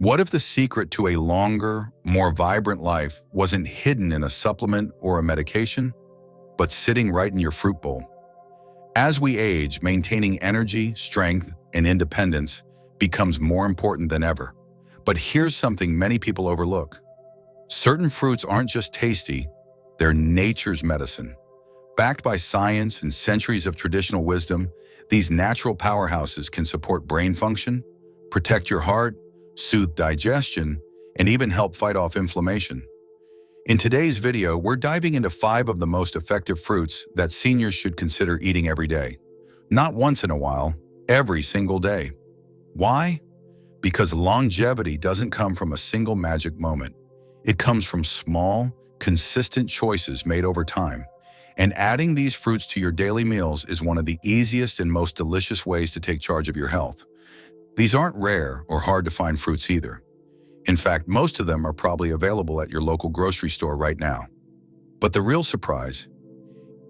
What if the secret to a longer, more vibrant life wasn't hidden in a supplement or a medication, but sitting right in your fruit bowl? As we age, maintaining energy, strength, and independence becomes more important than ever. But here's something many people overlook. Certain fruits aren't just tasty, they're nature's medicine. Backed by science and centuries of traditional wisdom, these natural powerhouses can support brain function, protect your heart, soothe digestion, and even help fight off inflammation. In today's video, we're diving into 5 of the most effective fruits that seniors should consider eating every day. Not once in a while, every single day. Why? Because longevity doesn't come from a single magic moment. It comes from small, consistent choices made over time. And adding these fruits to your daily meals is one of the easiest and most delicious ways to take charge of your health. These aren't rare or hard to find fruits either. In fact, most of them are probably available at your local grocery store right now. But the real surprise,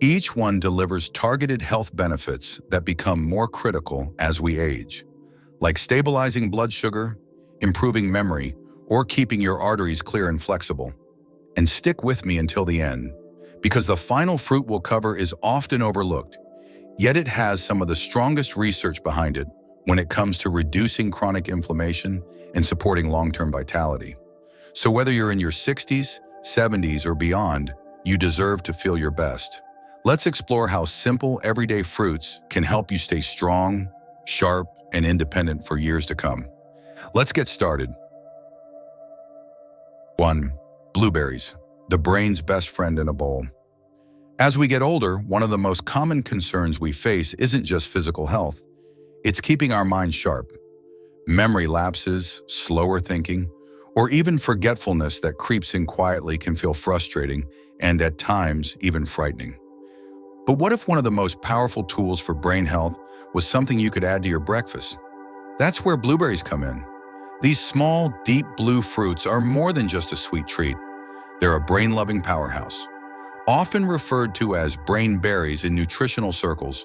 each one delivers targeted health benefits that become more critical as we age, like stabilizing blood sugar, improving memory, or keeping your arteries clear and flexible. And stick with me until the end, because the final fruit we'll cover is often overlooked, yet it has some of the strongest research behind it when it comes to reducing chronic inflammation and supporting long-term vitality. So whether you're in your 60s, 70s, or beyond, you deserve to feel your best. Let's explore how simple, everyday fruits can help you stay strong, sharp, and independent for years to come. Let's get started. 1. Blueberries, the brain's best friend in a bowl. As we get older, one of the most common concerns we face isn't just physical health. It's keeping our minds sharp. Memory lapses, slower thinking, or even forgetfulness that creeps in quietly can feel frustrating and at times even frightening. But what if one of the most powerful tools for brain health was something you could add to your breakfast? That's where blueberries come in. These small, deep blue fruits are more than just a sweet treat. They're a brain-loving powerhouse. Often referred to as brain berries in nutritional circles,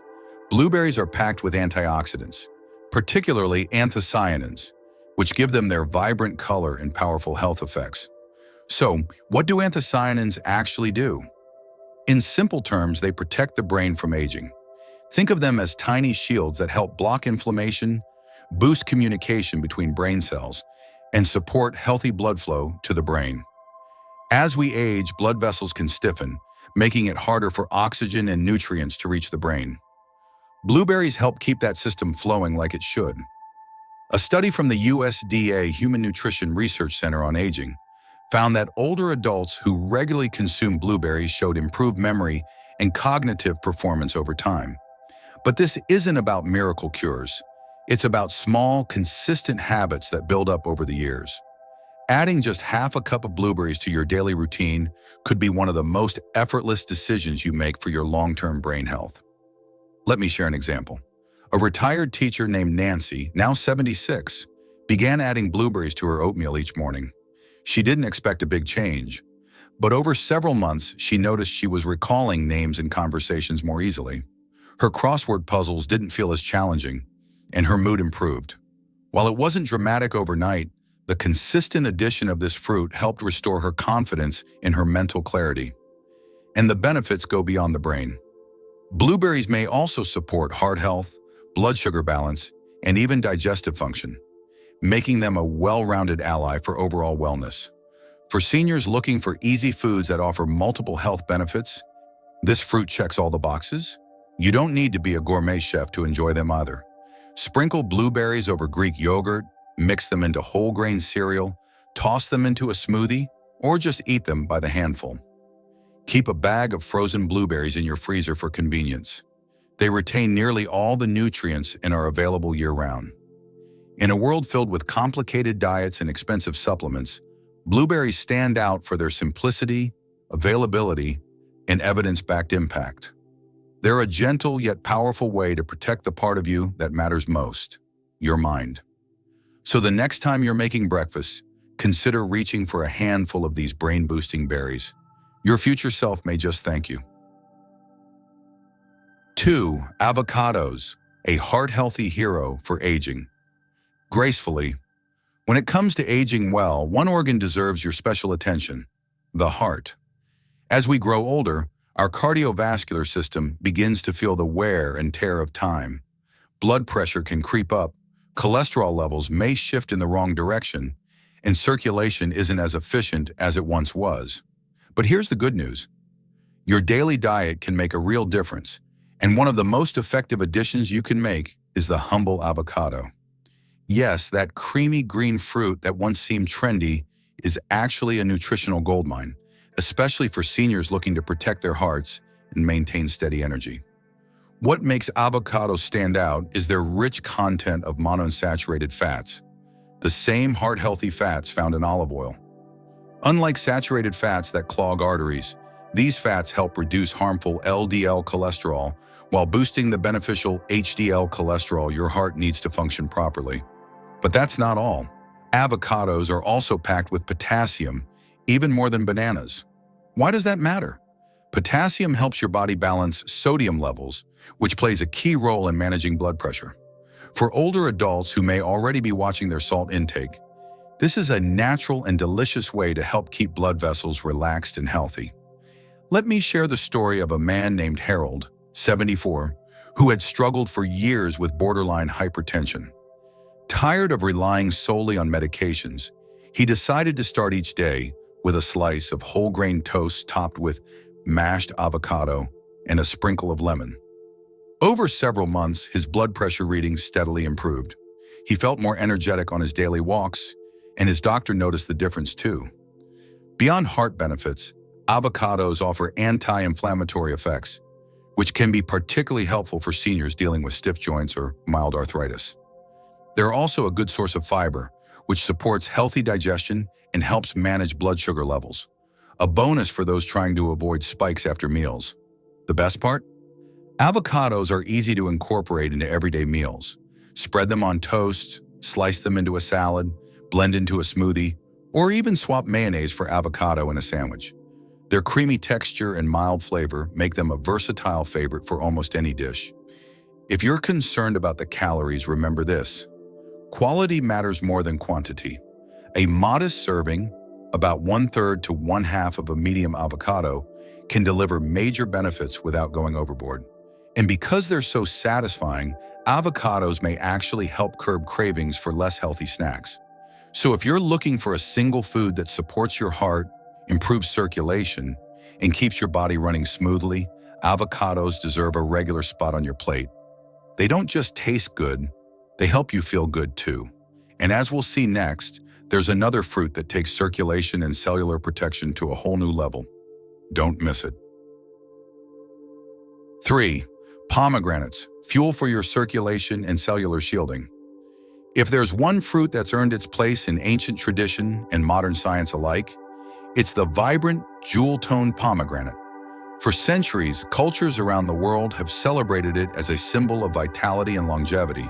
blueberries are packed with antioxidants, particularly anthocyanins, which give them their vibrant color and powerful health effects. So, what do anthocyanins actually do? In simple terms, they protect the brain from aging. Think of them as tiny shields that help block inflammation, boost communication between brain cells, and support healthy blood flow to the brain. As we age, blood vessels can stiffen, making it harder for oxygen and nutrients to reach the brain. Blueberries help keep that system flowing like it should. A study from the USDA Human Nutrition Research Center on Aging found that older adults who regularly consumed blueberries showed improved memory and cognitive performance over time. But this isn't about miracle cures. It's about small, consistent habits that build up over the years. Adding just half a cup of blueberries to your daily routine could be one of the most effortless decisions you make for your long-term brain health. Let me share an example. A retired teacher named Nancy, now 76, began adding blueberries to her oatmeal each morning. She didn't expect a big change, but over several months, she noticed she was recalling names and conversations more easily. Her crossword puzzles didn't feel as challenging, and her mood improved. While it wasn't dramatic overnight, the consistent addition of this fruit helped restore her confidence in her mental clarity. And the benefits go beyond the brain. Blueberries may also support heart health, blood sugar balance, and even digestive function, making them a well-rounded ally for overall wellness. For seniors looking for easy foods that offer multiple health benefits, this fruit checks all the boxes. You don't need to be a gourmet chef to enjoy them either. Sprinkle blueberries over Greek yogurt, mix them into whole grain cereal, toss them into a smoothie, or just eat them by the handful. Keep a bag of frozen blueberries in your freezer for convenience. They retain nearly all the nutrients and are available year-round. In a world filled with complicated diets and expensive supplements, blueberries stand out for their simplicity, availability, and evidence-backed impact. They're a gentle yet powerful way to protect the part of you that matters most, your mind. So the next time you're making breakfast, consider reaching for a handful of these brain-boosting berries. Your future self may just thank you. 2. Avocados, a heart-healthy hero for aging. Gracefully, When it comes to aging well, one organ deserves your special attention: the heart. As we grow older, our cardiovascular system begins to feel the wear and tear of time. Blood pressure can creep up, cholesterol levels may shift in the wrong direction, and circulation isn't as efficient as it once was. But here's the good news. Your daily diet can make a real difference, and one of the most effective additions you can make is the humble avocado. Yes, that creamy green fruit that once seemed trendy is actually a nutritional goldmine, especially for seniors looking to protect their hearts and maintain steady energy. What makes avocados stand out is their rich content of monounsaturated fats, the same heart-healthy fats found in olive oil. Unlike saturated fats that clog arteries, these fats help reduce harmful LDL cholesterol while boosting the beneficial HDL cholesterol your heart needs to function properly. But that's not all. Avocados are also packed with potassium, even more than bananas. Why does that matter? Potassium helps your body balance sodium levels, which plays a key role in managing blood pressure. For older adults who may already be watching their salt intake, this is a natural and delicious way to help keep blood vessels relaxed and healthy. Let me share the story of a man named Harold, 74, who had struggled for years with borderline hypertension. Tired of relying solely on medications, he decided to start each day with a slice of whole grain toast topped with mashed avocado and a sprinkle of lemon. Over several months, his blood pressure readings steadily improved. He felt more energetic on his daily walks, and his doctor noticed the difference too. Beyond heart benefits, avocados offer anti-inflammatory effects, which can be particularly helpful for seniors dealing with stiff joints or mild arthritis. They're also a good source of fiber, which supports healthy digestion and helps manage blood sugar levels. A bonus for those trying to avoid spikes after meals. The best part? Avocados are easy to incorporate into everyday meals. Spread them on toast, slice them into a salad, blend into a smoothie, or even swap mayonnaise for avocado in a sandwich. Their creamy texture and mild flavor make them a versatile favorite for almost any dish. If you're concerned about the calories, remember this: quality matters more than quantity. A modest serving, about 1/3 to 1/2 of a medium avocado, can deliver major benefits without going overboard. And because they're so satisfying, avocados may actually help curb cravings for less healthy snacks. So if you're looking for a single food that supports your heart, improves circulation, and keeps your body running smoothly, avocados deserve a regular spot on your plate. They don't just taste good, they help you feel good too. And as we'll see next, there's another fruit that takes circulation and cellular protection to a whole new level. Don't miss it. 3. Pomegranates, fuel for your circulation and cellular shielding. If there's one fruit that's earned its place in ancient tradition and modern science alike, it's the vibrant, jewel-toned pomegranate. For centuries, cultures around the world have celebrated it as a symbol of vitality and longevity.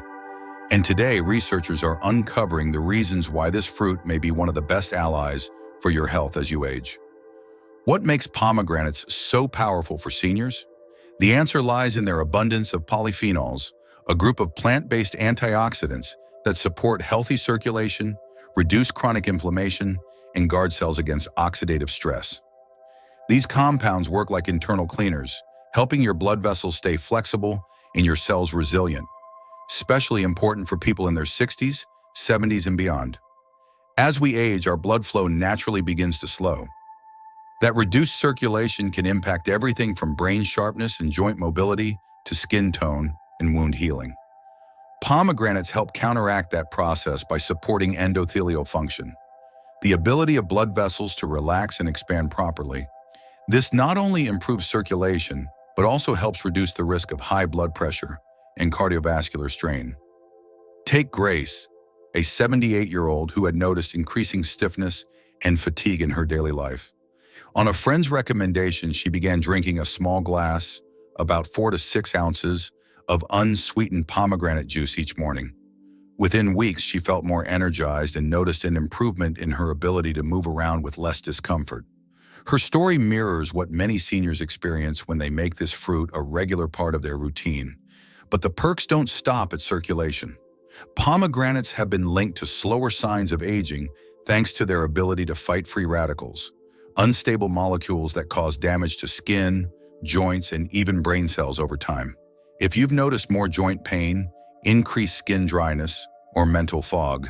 And today, researchers are uncovering the reasons why this fruit may be one of the best allies for your health as you age. What makes pomegranates so powerful for seniors? The answer lies in their abundance of polyphenols, a group of plant-based antioxidants that support healthy circulation, reduce chronic inflammation, and guard cells against oxidative stress. These compounds work like internal cleaners, helping your blood vessels stay flexible and your cells resilient, especially important for people in their 60s, 70s, and beyond. As we age, our blood flow naturally begins to slow. That reduced circulation can impact everything from brain sharpness and joint mobility to skin tone and wound healing. Pomegranates help counteract that process by supporting endothelial function, the ability of blood vessels to relax and expand properly. This not only improves circulation, but also helps reduce the risk of high blood pressure and cardiovascular strain. Take Grace, a 78-year-old who had noticed increasing stiffness and fatigue in her daily life. On a friend's recommendation, she began drinking a small glass, about 4 to 6 ounces, of unsweetened pomegranate juice each morning. Within weeks, she felt more energized and noticed an improvement in her ability to move around with less discomfort. Her story mirrors what many seniors experience when they make this fruit a regular part of their routine. But the perks don't stop at circulation. Pomegranates have been linked to slower signs of aging thanks to their ability to fight free radicals, unstable molecules that cause damage to skin, joints, and even brain cells over time. If you've noticed more joint pain, increased skin dryness, or mental fog,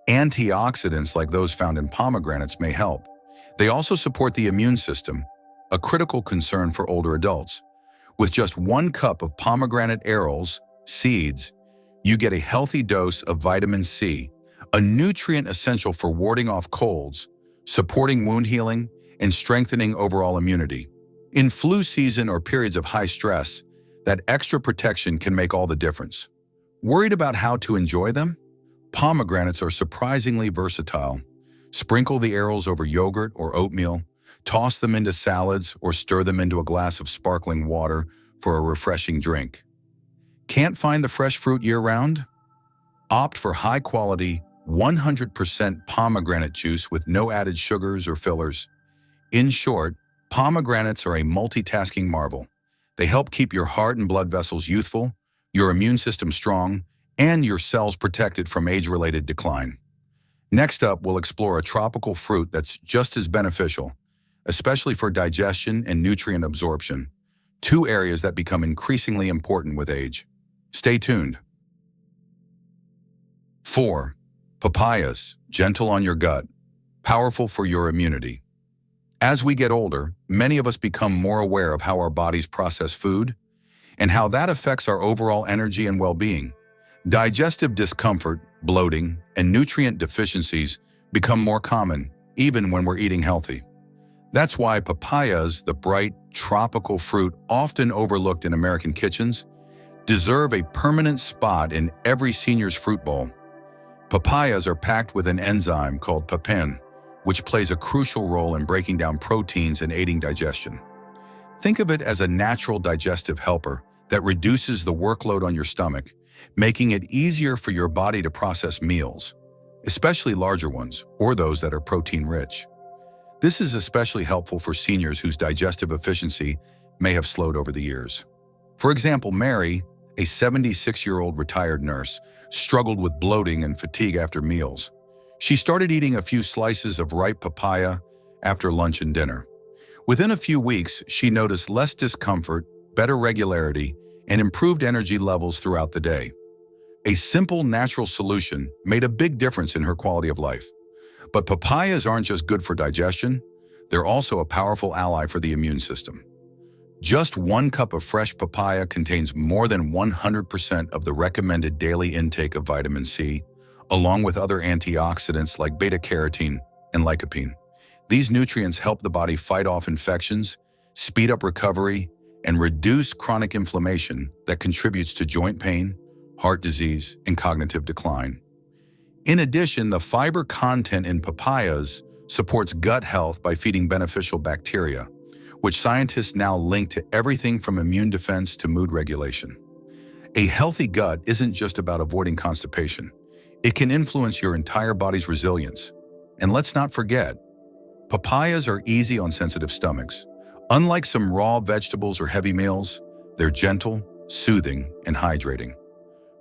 antioxidants like those found in pomegranates may help. They also support the immune system, a critical concern for older adults. With just 1 cup of pomegranate arils, seeds, you get a healthy dose of vitamin C, a nutrient essential for warding off colds, supporting wound healing, and strengthening overall immunity. In flu season or periods of high stress, that extra protection can make all the difference. Worried about how to enjoy them? Pomegranates are surprisingly versatile. Sprinkle the arils over yogurt or oatmeal, toss them into salads, or stir them into a glass of sparkling water for a refreshing drink. Can't find the fresh fruit year-round? Opt for high-quality, 100% pomegranate juice with no added sugars or fillers. In short, pomegranates are a multitasking marvel. They help keep your heart and blood vessels youthful, your immune system strong, and your cells protected from age-related decline. Next up, we'll explore a tropical fruit that's just as beneficial, especially for digestion and nutrient absorption, 2 areas that become increasingly important with age. Stay tuned. 4. Papayas, gentle on your gut, powerful for your immunity. As we get older, many of us become more aware of how our bodies process food and how that affects our overall energy and well-being. Digestive discomfort, bloating, and nutrient deficiencies become more common, even when we're eating healthy. That's why papayas, the bright, tropical fruit often overlooked in American kitchens, deserve a permanent spot in every senior's fruit bowl. Papayas are packed with an enzyme called papain, which plays a crucial role in breaking down proteins and aiding digestion. Think of it as a natural digestive helper that reduces the workload on your stomach, making it easier for your body to process meals, especially larger ones or those that are protein-rich. This is especially helpful for seniors whose digestive efficiency may have slowed over the years. For example, Mary, a 76-year-old retired nurse, struggled with bloating and fatigue after meals. She started eating a few slices of ripe papaya after lunch and dinner. Within a few weeks, she noticed less discomfort, better regularity, and improved energy levels throughout the day. A simple, natural solution made a big difference in her quality of life. But papayas aren't just good for digestion, they're also a powerful ally for the immune system. Just 1 cup of fresh papaya contains more than 100% of the recommended daily intake of vitamin C, along with other antioxidants like beta-carotene and lycopene. These nutrients help the body fight off infections, speed up recovery, and reduce chronic inflammation that contributes to joint pain, heart disease, and cognitive decline. In addition, the fiber content in papayas supports gut health by feeding beneficial bacteria, which scientists now link to everything from immune defense to mood regulation. A healthy gut isn't just about avoiding constipation. It can influence your entire body's resilience. And let's not forget, papayas are easy on sensitive stomachs. Unlike some raw vegetables or heavy meals, they're gentle, soothing, and hydrating.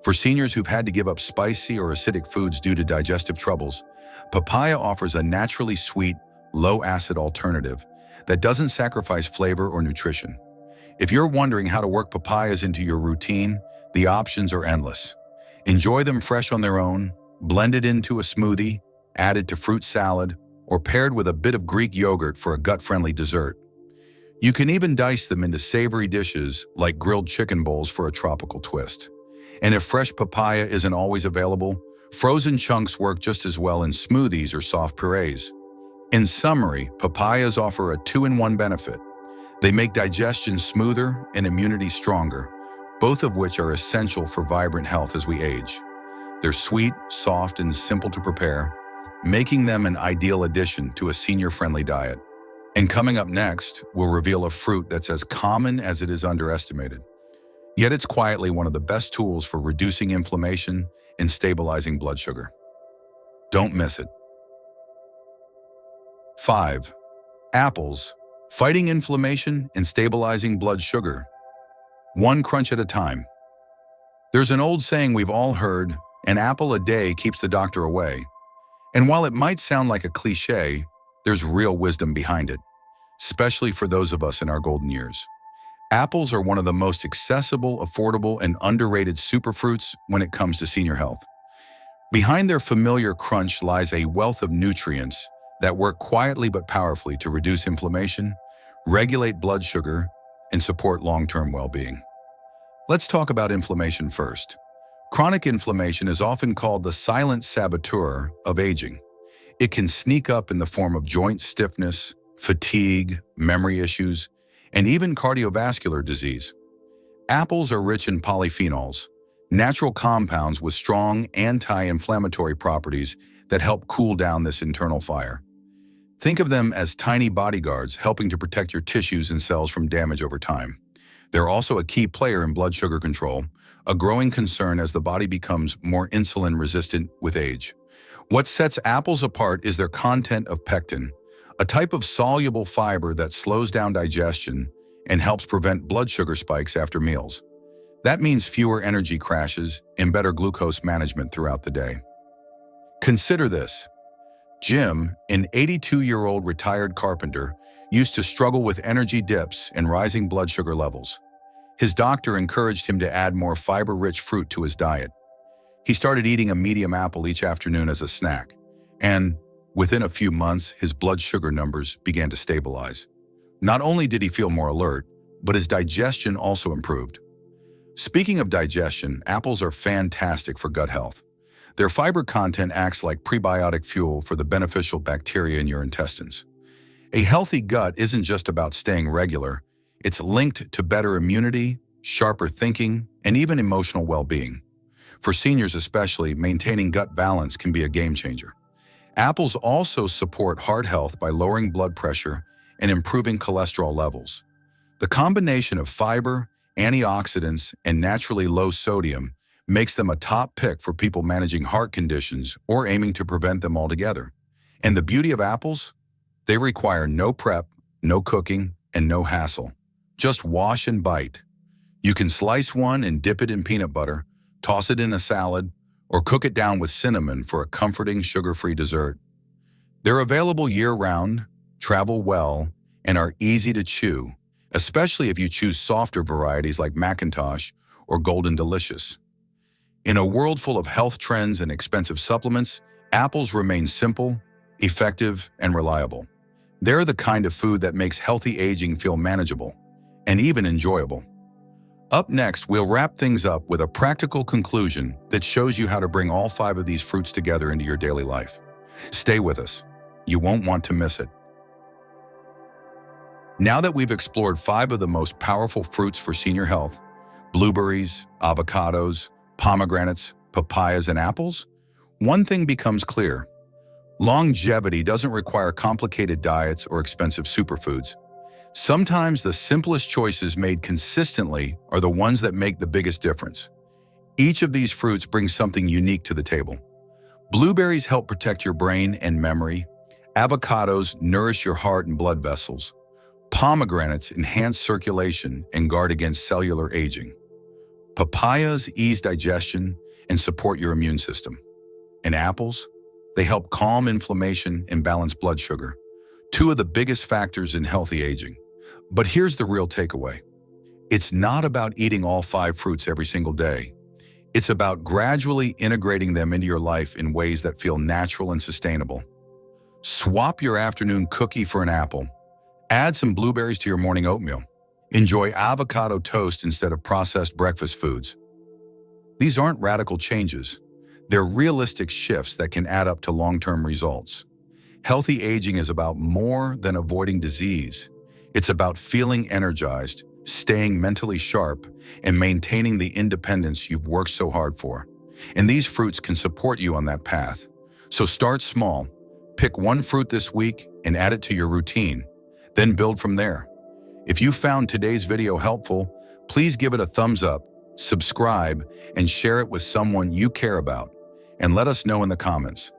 For seniors who've had to give up spicy or acidic foods due to digestive troubles, papaya offers a naturally sweet, low-acid alternative that doesn't sacrifice flavor or nutrition. If you're wondering how to work papayas into your routine, the options are endless. Enjoy them fresh on their own, blended into a smoothie, added to fruit salad, or paired with a bit of Greek yogurt for a gut-friendly dessert. You can even dice them into savory dishes like grilled chicken bowls for a tropical twist. And if fresh papaya isn't always available, frozen chunks work just as well in smoothies or soft purees. In summary, papayas offer a 2-in-1 benefit. They make digestion smoother and immunity stronger, both of which are essential for vibrant health as we age. They're sweet, soft, and simple to prepare, making them an ideal addition to a senior-friendly diet. And coming up next, we'll reveal a fruit that's as common as it is underestimated. Yet it's quietly one of the best tools for reducing inflammation and stabilizing blood sugar. Don't miss it. 5. Apples, fighting inflammation and stabilizing blood sugar. 1 crunch at a time. There's an old saying we've all heard, An apple a day keeps the doctor away. And while it might sound like a cliche, there's real wisdom behind it, especially for those of us in our golden years. Apples are one of the most accessible, affordable, and underrated superfruits when it comes to senior health. Behind their familiar crunch lies a wealth of nutrients that work quietly but powerfully to reduce inflammation, regulate blood sugar, and support long-term well-being. Let's talk about inflammation first. Chronic inflammation is often called the silent saboteur of aging. It can sneak up in the form of joint stiffness, fatigue, memory issues, and even cardiovascular disease. Apples are rich in polyphenols, natural compounds with strong anti-inflammatory properties that help cool down this internal fire. Think of them as tiny bodyguards helping to protect your tissues and cells from damage over time. They're also a key player in blood sugar control, a growing concern as the body becomes more insulin-resistant with age. What sets apples apart is their content of pectin, a type of soluble fiber that slows down digestion and helps prevent blood sugar spikes after meals. That means fewer energy crashes and better glucose management throughout the day. Consider this. Jim, an 82-year-old retired carpenter, used to struggle with energy dips and rising blood sugar levels. His doctor encouraged him to add more fiber-rich fruit to his diet. He started eating a medium apple each afternoon as a snack, and within a few months, his blood sugar numbers began to stabilize. Not only did he feel more alert, but his digestion also improved. Speaking of digestion, apples are fantastic for gut health. Their fiber content acts like prebiotic fuel for the beneficial bacteria in your intestines. A healthy gut isn't just about staying regular, it's linked to better immunity, sharper thinking, and even emotional well-being. For seniors especially, maintaining gut balance can be a game changer. Apples also support heart health by lowering blood pressure and improving cholesterol levels. The combination of fiber, antioxidants, and naturally low sodium makes them a top pick for people managing heart conditions or aiming to prevent them altogether. And the beauty of apples? They require no prep, no cooking, and no hassle. Just wash and bite. You can slice one and dip it in peanut butter, toss it in a salad, or cook it down with cinnamon for a comforting sugar-free dessert. They're available year-round, travel well, and are easy to chew, especially if you choose softer varieties like Macintosh or Golden Delicious. In a world full of health trends and expensive supplements, apples remain simple, effective, and reliable. They're the kind of food that makes healthy aging feel manageable and even enjoyable. Up next, we'll wrap things up with a practical conclusion that shows you how to bring all 5 of these fruits together into your daily life. Stay with us. You won't want to miss it. Now that we've explored 5 of the most powerful fruits for senior health, blueberries, avocados, pomegranates, papayas, and apples, one thing becomes clear. Longevity doesn't require complicated diets or expensive superfoods. Sometimes the simplest choices made consistently are the ones that make the biggest difference. Each of these fruits brings something unique to the table. Blueberries help protect your brain and memory. Avocados nourish your heart and blood vessels. Pomegranates enhance circulation and guard against cellular aging. Papayas ease digestion and support your immune system. And apples, they help calm inflammation and balance blood sugar, 2 of the biggest factors in healthy aging. But here's the real takeaway. It's not about eating all 5 fruits every single day. It's about gradually integrating them into your life in ways that feel natural and sustainable. Swap your afternoon cookie for an apple. Add some blueberries to your morning oatmeal. Enjoy avocado toast instead of processed breakfast foods. These aren't radical changes. They're realistic shifts that can add up to long-term results. Healthy aging is about more than avoiding disease. It's about feeling energized, staying mentally sharp, and maintaining the independence you've worked so hard for. And these fruits can support you on that path. So start small. Pick 1 fruit this week and add it to your routine. Then build from there. If you found today's video helpful, please give it a thumbs up, subscribe, and share it with someone you care about. And let us know in the comments.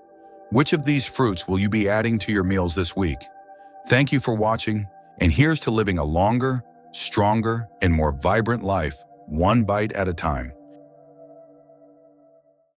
Which of these fruits will you be adding to your meals this week? Thank you for watching, and here's to living a longer, stronger, and more vibrant life, one bite at a time.